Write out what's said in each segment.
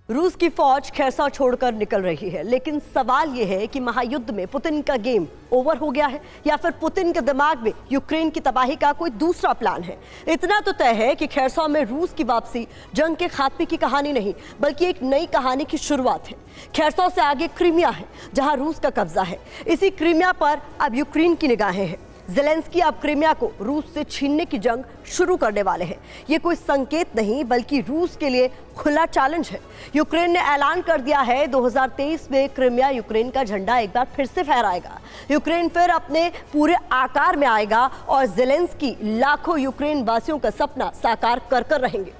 रूस की फौज खैरसा छोड़कर निकल रही है, लेकिन सवाल यह है कि महायुद्ध में पुतिन का गेम ओवर हो गया है या फिर पुतिन के दिमाग में यूक्रेन की तबाही का कोई दूसरा प्लान है। इतना तो तय है कि खैरसा में रूस की वापसी जंग के खात्मे की कहानी नहीं बल्कि एक नई कहानी की शुरुआत है। खैरसा से आगे क्रीमिया है जहां रूस का कब्जा है। इसी क्रीमिया पर अब यूक्रेन की निगाहें हैं। ज़ेलेंस्की अब क्रीमिया को रूस से छीनने की जंग शुरू करने वाले हैं। ये कोई संकेत नहीं बल्कि रूस के लिए खुला चैलेंज है। यूक्रेन ने ऐलान कर दिया है 2023 में क्रीमिया यूक्रेन का झंडा एक बार फिर से फहराएगा। यूक्रेन फिर अपने पूरे आकार में आएगा और ज़ेलेंस्की लाखों यूक्रेन वासियों का सपना साकार कर कर रहेंगे।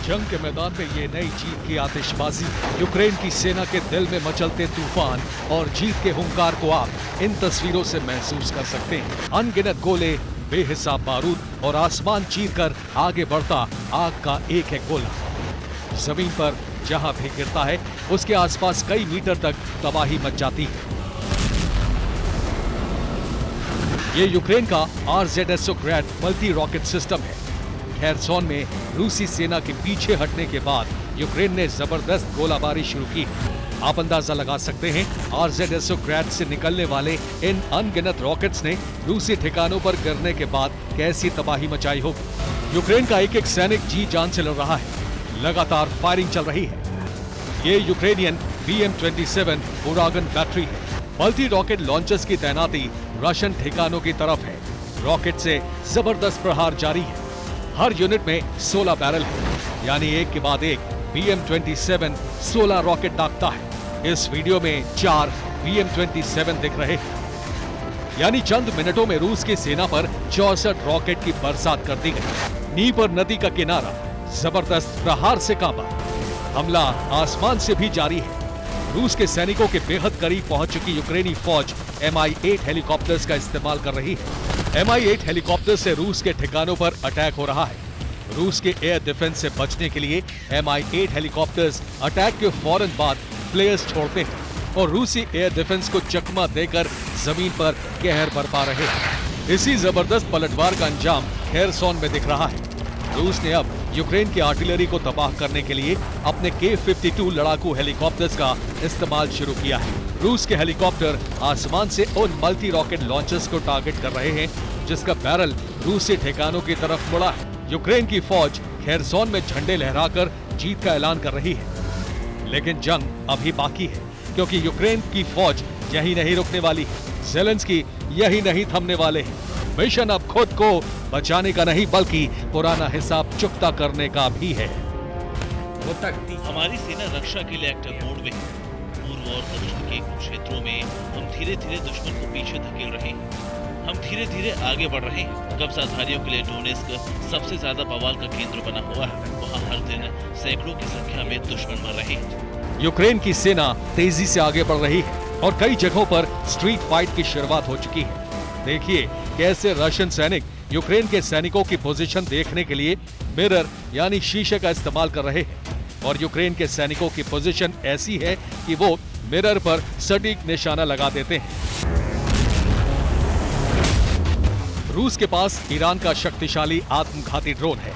जंग के मैदान में ये नई जीत की आतिशबाजी, यूक्रेन की सेना के दिल में मचलते तूफान और जीत के हुंकार को आप इन तस्वीरों से महसूस कर सकते हैं। अनगिनत गोले, बेहिसाब बारूद और आसमान चीरकर आगे बढ़ता आग का एक एक गोला जमीन पर जहां भी गिरता है उसके आसपास कई मीटर तक तबाही मच जाती है। ये यूक्रेन का RZSO ग्रैड मल्टी रॉकेट सिस्टम है। खैरसॉन में रूसी सेना के पीछे हटने के बाद यूक्रेन ने जबरदस्त गोलाबारी शुरू की। आप अंदाजा लगा सकते हैं RZSO ग्रैड से निकलने वाले इन अनगिनत रॉकेट्स ने रूसी ठिकानों पर गिरने के बाद कैसी तबाही मचाई होगी। यूक्रेन का एक एक सैनिक जी जान से लड़ रहा है, लगातार फायरिंग चल रही है। ये यूक्रेनियन BM-27 उरागन बैटरी है। मल्टी रॉकेट लॉन्चर्स की तैनाती रशियन ठिकानों की तरफ है। रॉकेट से जबरदस्त प्रहार जारी है। हर यूनिट में 16 बैरल है, यानी एक के बाद एक BM-27 16 रॉकेट दागता है। इस वीडियो में 4 BM-27 दिख रहे हैं, यानी चंद मिनटों में रूस की सेना पर 64 रॉकेट की बरसात कर दी गई। नीपर नदी का किनारा जबरदस्त प्रहार से कांपा। हमला आसमान से भी जारी है। रूस के सैनिकों के बेहद करीब पहुंच चुकी यूक्रेनी फौज Mi-8 हेलीकॉप्टर्स का इस्तेमाल कर रही है। Mi-8 हेलीकॉप्टर से रूस के ठिकानों पर अटैक हो रहा है। रूस के एयर डिफेंस से बचने के लिए Mi-8 हेलीकॉप्टर्स अटैक के फौरन बाद फ्लेयर्स छोड़ते हैं और रूसी एयर डिफेंस को चकमा देकर जमीन पर कहर बरपा रहे हैं। इसी जबरदस्त पलटवार का अंजाम खैरसॉन में दिख रहा है। रूस ने अब यूक्रेन की आर्टिलरी को तबाह करने के लिए अपने K-52 लड़ाकू हेलीकॉप्टर्स का इस्तेमाल शुरू किया है। रूस के हेलीकॉप्टर आसमान से उन मल्टी रॉकेट लॉन्चर्स को टारगेट कर रहे हैं जिसका बैरल रूसी ठिकानों की तरफ मुड़ा है। यूक्रेन की फौज खैरसॉन में झंडे लहराकर जीत का ऐलान कर रही है, लेकिन जंग अभी बाकी है क्योंकि यूक्रेन की फौज यही नहीं रुकने वाली। ज़ेलेंस्की यही नहीं थमने वाले हैं। मिशन अब खुद को बचाने का नहीं बल्कि पुराना हिसाब चुकता करने का भी है। हमारी सेना रक्षा के लिए एक्टिव मोड में है। पूर्व और दक्षिण के कुछ क्षेत्रों में हम धीरे धीरे दुश्मन को पीछे धकेल रहे हैं। हम धीरे धीरे आगे बढ़ रहे हैं। कब्जाधारियों के लिए डोनेस्क सबसे ज्यादा बवाल का केंद्र बना हुआ है। वहाँ हर दिन सैकड़ों की संख्या में दुश्मन मर रहे हैं। यूक्रेन की सेना तेजी से आगे बढ़ रही है और कई जगहों पर स्ट्रीट फाइट की शुरुआत हो चुकी है। देखिए कैसे रशियन सैनिक यूक्रेन के सैनिकों की पोजीशन देखने के लिए मिरर यानी शीशे का इस्तेमाल कर रहे हैं और यूक्रेन के सैनिकों की पोजीशन ऐसी है कि वो मिरर पर सटीक निशाना लगा देते हैं। रूस के पास ईरान का शक्तिशाली आत्मघाती ड्रोन है,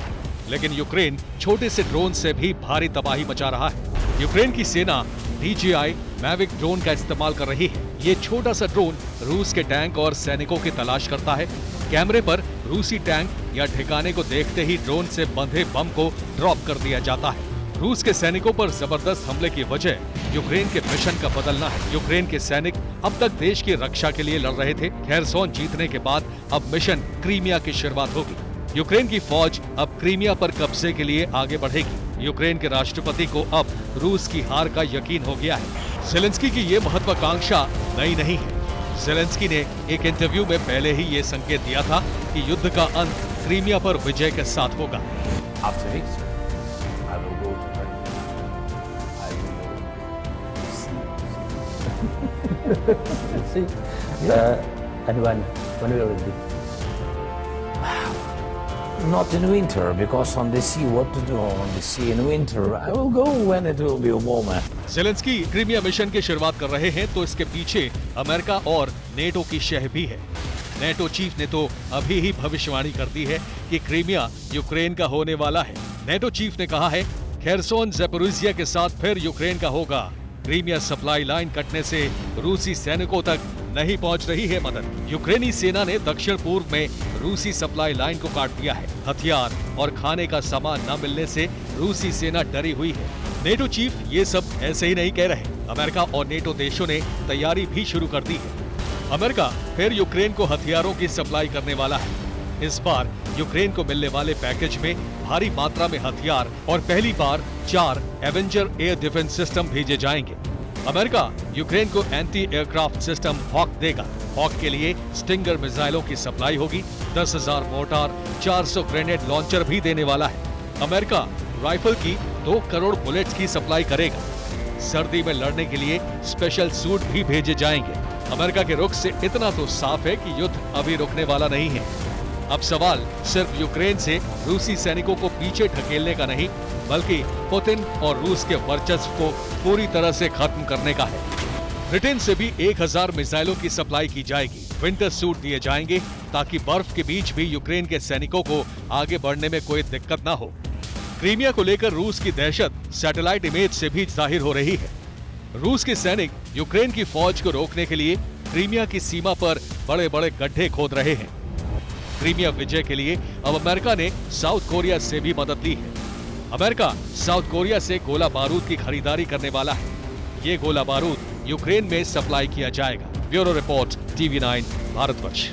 लेकिन यूक्रेन छोटे से ड्रोन से भी भारी तबाही मचा रहा है। यूक्रेन की सेना DJI मैविक ड्रोन का इस्तेमाल कर रही है। ये छोटा सा ड्रोन रूस के टैंक और सैनिकों की तलाश करता है। कैमरे पर रूसी टैंक या ठिकाने को देखते ही ड्रोन से बंधे बम को ड्रॉप कर दिया जाता है। रूस के सैनिकों पर जबरदस्त हमले की वजह यूक्रेन के मिशन का बदलना है। यूक्रेन के सैनिक अब तक देश की रक्षा के लिए लड़ रहे थे। खैरसॉन जीतने के बाद अब मिशन क्रीमिया की शुरुआत होगी। यूक्रेन की फौज अब क्रीमिया पर कब्जे के लिए आगे बढ़ेगी। यूक्रेन के राष्ट्रपति को अब रूस की हार का यकीन हो गया है। ज़ेलेंस्की की ये महत्वाकांक्षा नई नहीं है। ज़ेलेंस्की ने एक इंटरव्यू में पहले ही ये संकेत दिया था कि युद्ध का अंत क्रीमिया पर विजय के साथ होगा। Not in winter, because on the sea, what to do on the sea in winter? I will go when it will be warmer. Zelensky Crimea mission की शुरुआत कर रहे हैं तो इसके पीछे अमेरिका और नेटो की शह भी है। नेटो चीफ ने तो अभी ही भविष्यवाणी कर दी है कि क्रीमिया यूक्रेन का होने वाला है। नेटो चीफ ने कहा है खेरसोन ज़ैपोरिज़िया के साथ फिर यूक्रेन का होगा। क्रीमिया सप्लाई लाइन कटने से रूसी सैनिकों तक नहीं पहुंच रही है मदद। यूक्रेनी सेना ने दक्षिण पूर्व में रूसी सप्लाई लाइन को काट दिया है। हथियार और खाने का सामान न मिलने से रूसी सेना डरी हुई है। नेटो चीफ ये सब ऐसे ही नहीं कह रहे। अमेरिका और नेटो देशों ने तैयारी भी शुरू कर दी है। अमेरिका फिर यूक्रेन को हथियारों की सप्लाई करने वाला है। इस बार यूक्रेन को मिलने वाले पैकेज में भारी मात्रा में हथियार और पहली बार 4 एवेंजर एयर डिफेंस सिस्टम भेजे जाएंगे। अमेरिका यूक्रेन को एंटी एयरक्राफ्ट सिस्टम हॉक देगा। हॉक के लिए स्टिंगर मिसाइलों की सप्लाई होगी। 10,000 मोर्टार, 400 ग्रेनेड लॉन्चर भी देने वाला है। अमेरिका राइफल की 2 करोड़ बुलेट्स की सप्लाई करेगा। सर्दी में लड़ने के लिए स्पेशल सूट भी भेजे जाएंगे। अमेरिका के रुख से इतना तो साफ है कि युद्ध अभी रुकने वाला नहीं है। अब सवाल सिर्फ यूक्रेन से रूसी सैनिकों को पीछे ढकेलने का नहीं, बल्कि पुतिन और रूस के वर्चस्व को पूरी तरह से खत्म करने का है। ब्रिटेन से भी 1000 मिसाइलों की सप्लाई की जाएगी। विंटर सूट दिए जाएंगे ताकि बर्फ के बीच भी यूक्रेन के सैनिकों को आगे बढ़ने में कोई दिक्कत ना हो। क्रीमिया को लेकर रूस की दहशत सैटेलाइट इमेज से भी जाहिर हो रही है। रूस के सैनिक यूक्रेन की फौज को रोकने के लिए क्रीमिया की सीमा पर बड़े बड़े गड्ढे खोद रहे हैं। क्रीमिया विजय के लिए अब अमेरिका ने साउथ कोरिया से भी मदद ली है। अमेरिका साउथ कोरिया से गोला बारूद की खरीदारी करने वाला है। ये गोला बारूद यूक्रेन में सप्लाई किया जाएगा। Bureau report, TV9 Bharatvarsh.